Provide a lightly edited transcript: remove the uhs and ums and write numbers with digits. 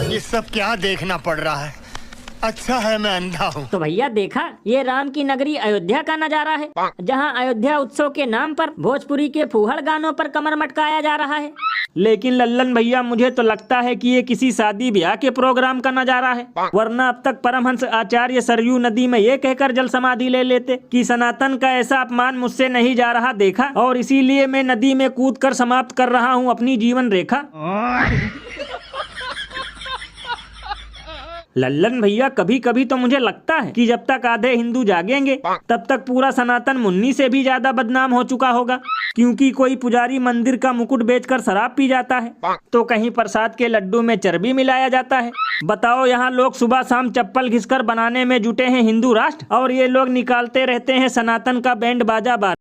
ये सब क्या देखना पड़ रहा है? अच्छा है मैं अंधा हूँ। तो भैया देखा, ये राम की नगरी अयोध्या का नजारा है, जहाँ अयोध्या उत्सव के नाम पर भोजपुरी के फूहड़ गानों पर कमर मटकाया जा रहा है। लेकिन लल्लन भैया, मुझे तो लगता है कि ये किसी शादी ब्याह के प्रोग्राम का नजारा है, वरना अब तक परमहंस आचार्य सरयू नदी में ये कहकर जल समाधि ले लेते कि सनातन का ऐसा अपमान मुझसे नहीं जा रहा देखा, और इसीलिए मैं नदी में कूद कर समाप्त कर रहा हूँ अपनी जीवन रेखा। लल्लन भैया, कभी कभी तो मुझे लगता है कि जब तक आधे हिंदू जागेंगे तब तक पूरा सनातन मुन्नी से भी ज्यादा बदनाम हो चुका होगा, क्योंकि कोई पुजारी मंदिर का मुकुट बेचकर शराब पी जाता है तो कहीं प्रसाद के लड्डू में चर्बी मिलाया जाता है। बताओ, यहाँ लोग सुबह शाम चप्पल घिसकर बनाने में जुटे हैं हिंदू राष्ट्र, और ये लोग निकालते रहते हैं सनातन का बैंड बाजा बार।